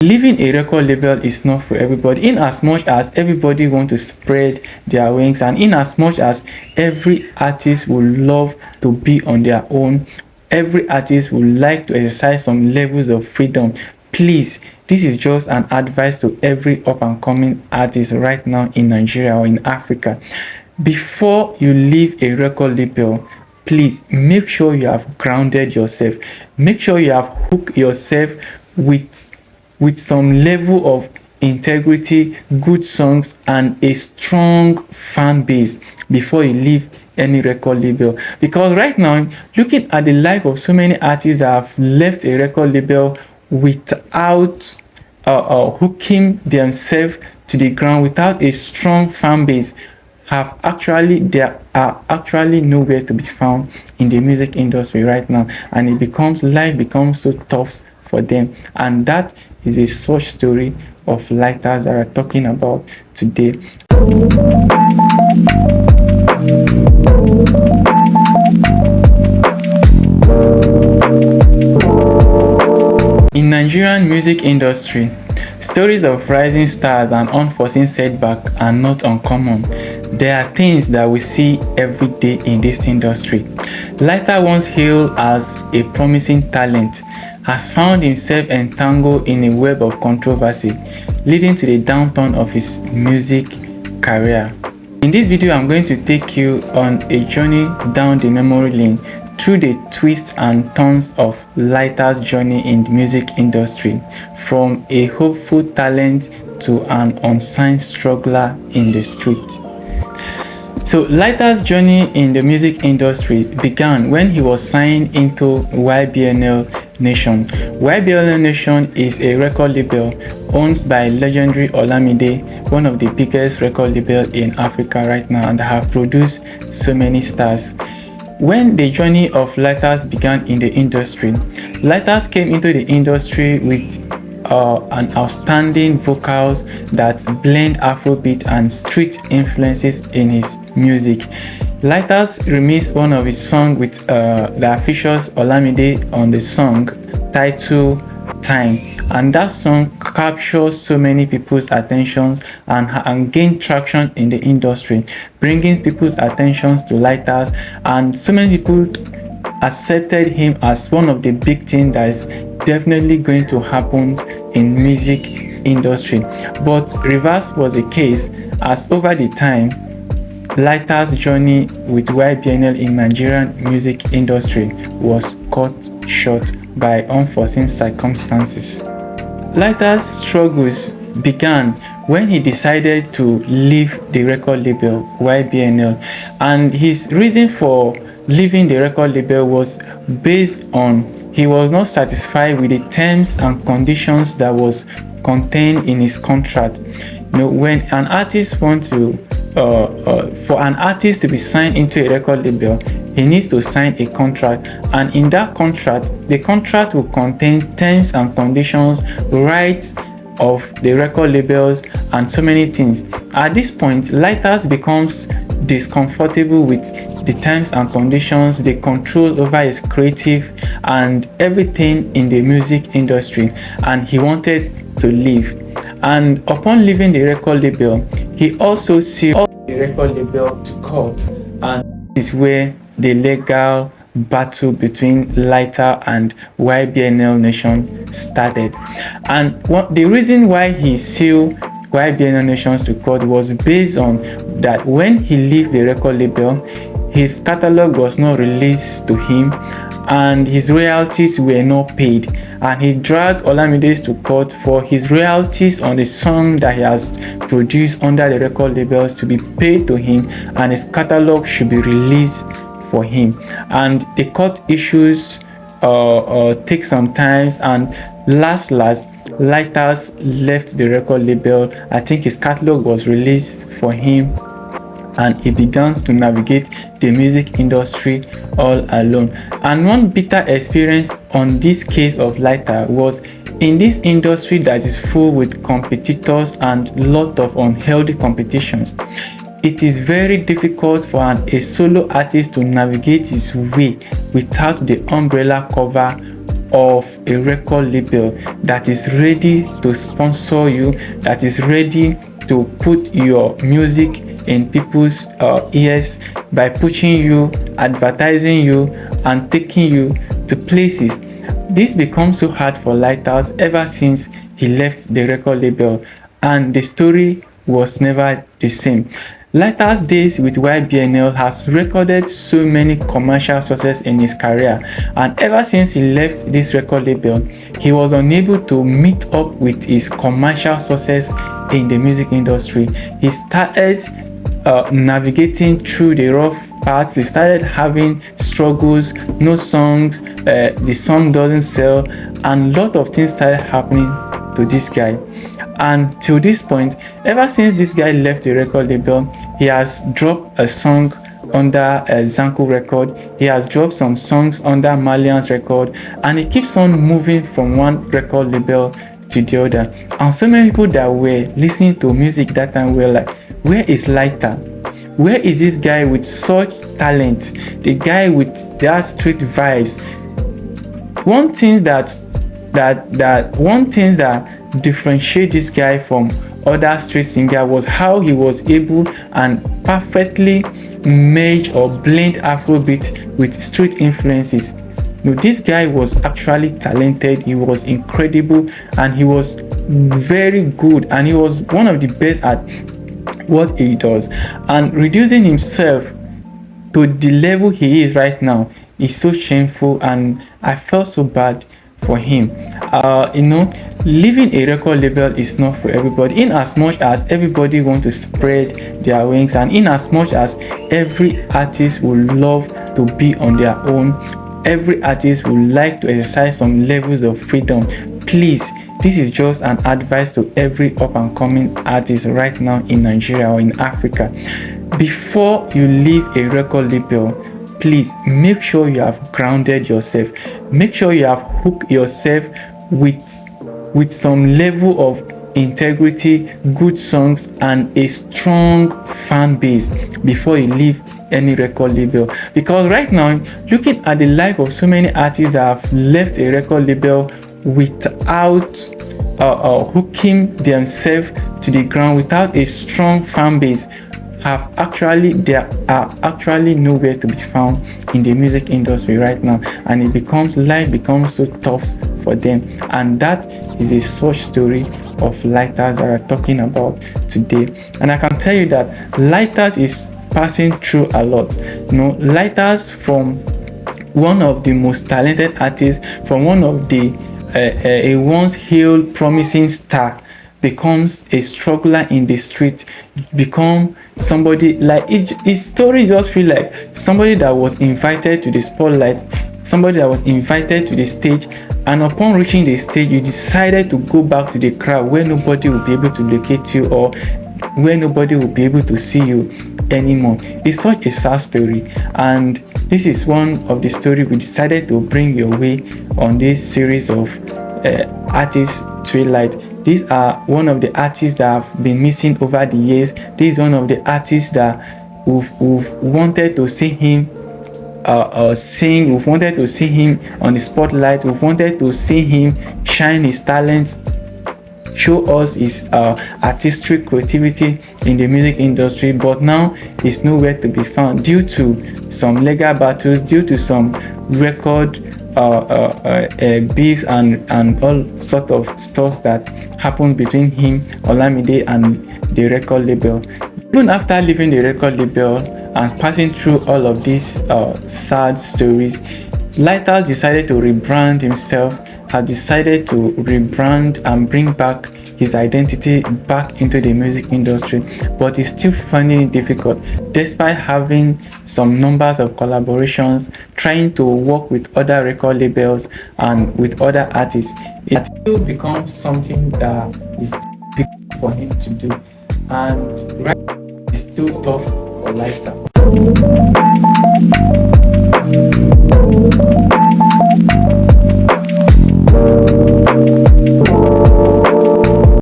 Leaving a record label is not for everybody, in as much as everybody want to spread their wings, and in as much as every artist would love to be on their own. Every artist would like to exercise some levels of freedom. Please, this is just an advice to every up and coming artist right now in Nigeria or in Africa. Before you leave a record label, please make sure you have grounded yourself. Make sure you have hooked yourself with some level of integrity, good songs, and a strong fan base before you leave any record label. Because right now, looking at the life of so many artists that have left a record label without hooking themselves to the ground, without a strong fan base, there are actually nowhere to be found in the music industry right now, and life becomes so tough for them. And that is a such story of LYTA that we're talking about today. In Nigerian music industry, stories of rising stars and unforeseen setbacks are not uncommon. There are things that we see every day in this industry. LYTA, once hailed as a promising talent, has found himself entangled in a web of controversy, leading to the downturn of his music career. In this video, I'm going to take you on a journey down the memory lane through the twists and turns of LYTA's journey in the music industry, from a hopeful talent to an unsigned struggler in the street. So LYTA's journey in the music industry began when he was signed into YBNL Nation. YBNL Nation is a record label owned by legendary Olamide, one of the biggest record labels in Africa right now, and have produced so many stars. When the journey of LYTA's began in the industry, LYTA's came into the industry with an outstanding vocals that blend Afrobeat and street influences in his music. LYTA's remixed one of his songs with that features Olamide on the song titled Time, and that song captures so many people's attentions and gained traction in the industry, bringing people's attentions to LYTA's, and so many people accepted him as one of the big things that is definitely going to happen in music industry. But reverse was the case, as over the time LYTA's journey with YBNL in Nigerian music industry was cut short by unforeseen circumstances. LYTA's struggles began when he decided to leave the record label YBNL, and his reason for leaving the record label was based on he was not satisfied with the terms and conditions that was contained in his contract. When an artist wants to for an artist to be signed into a record label, he needs to sign a contract, and in that contract, the contract will contain terms and conditions, rights of the record labels, and so many things. At this point, LYTA's becomes discomfortable with the terms and conditions, the control over his creative and everything in the music industry, and he wanted to leave. And upon leaving the record label, he also sued the record label to court, and this is where the legal battle between LYTA and YBNL Nation started. And the reason why he sued YBNL Nations to court was based on that when he left the record label, his catalog was not released to him and his royalties were not paid, and he dragged Olamide to court for his royalties on the song that he has produced under the record labels to be paid to him, and his catalog should be released for him. And the court issues take some time, and last LYTA's left the record label. I think his catalog was released for him, and he begins to navigate the music industry all alone. And one bitter experience on this case of LYTA was in this industry that is full with competitors and lot of unhealthy competitions. It is very difficult for a solo artist to navigate his way without the umbrella cover of a record label that is ready to sponsor you, that is ready to put your music in people's ears by pushing you, advertising you, and taking you to places. This becomes so hard for LYTA ever since he left the record label, and the story was never the same. LYTA's days with YBNL has recorded so many commercial success in his career, and ever since he left this record label, he was unable to meet up with his commercial success in the music industry. He started navigating through the rough parts. He started having struggles, no songs, the song doesn't sell, and a lot of things started happening to this guy. And till this point, ever since this guy left the record label, he has dropped a song under Zanko record, he has dropped some songs under Malian's record, and he keeps on moving from one record label to the other. And so many people that were listening to music that time were like, where is LYTA? Where is this guy with such talent? The guy with that street vibes. One thing that differentiate this guy from other street singer was how he was able and perfectly merge or blend Afrobeat with street influences. This guy was actually talented, he was incredible, and he was very good, and he was one of the best at what he does. And reducing himself to the level he is right now is so shameful, and I felt so bad for him. Leaving a record label is not for everybody, in as much as everybody want to spread their wings, and in as much as every artist would love to be on their own. Every artist would like to exercise some levels of freedom. Please, this is just an advice to every up and coming artist right now in Nigeria or in Africa. Before you leave a record label, please make sure you have grounded yourself. Make sure you have hooked yourself with some level of integrity, good songs, and a strong fan base before you leave any record label. Because right now, looking at the life of so many artists that have left a record label without hooking themselves to the ground, without a strong fan base, they are actually nowhere to be found in the music industry right now, and life becomes so tough for them. And that is a such story of LYTA that we're talking about today. And I can tell you that LYTA is passing through a lot. LYTA, from one of the most talented artists, from one of the a once hailed promising star, becomes a struggler in the street, become somebody like his story just feel like somebody that was invited to the spotlight, somebody that was invited to the stage, and upon reaching the stage, you decided to go back to the crowd where nobody will be able to locate you, or where nobody will be able to see you anymore. It's such a sad story, and this is one of the stories we decided to bring your way on this series of artists Twilight. These are one of the artists that have been missing over the years. This is one of the artists that we've wanted to see him sing. We've wanted to see him on the spotlight. We've wanted to see him shine his talent, show us his artistic creativity in the music industry, but now he's nowhere to be found due to some legal battles, due to some record beefs and all sort of stuff that happened between him, Olamide, and the record label. Even after leaving the record label and passing through all of these sad stories, LYTA decided to rebrand himself, had decided to rebrand and bring back his identity back into the music industry, but he's still finding it difficult despite having some numbers of collaborations, trying to work with other record labels and with other artists. It still becomes something that is difficult for him to do, and right now it's still tough for LYTA.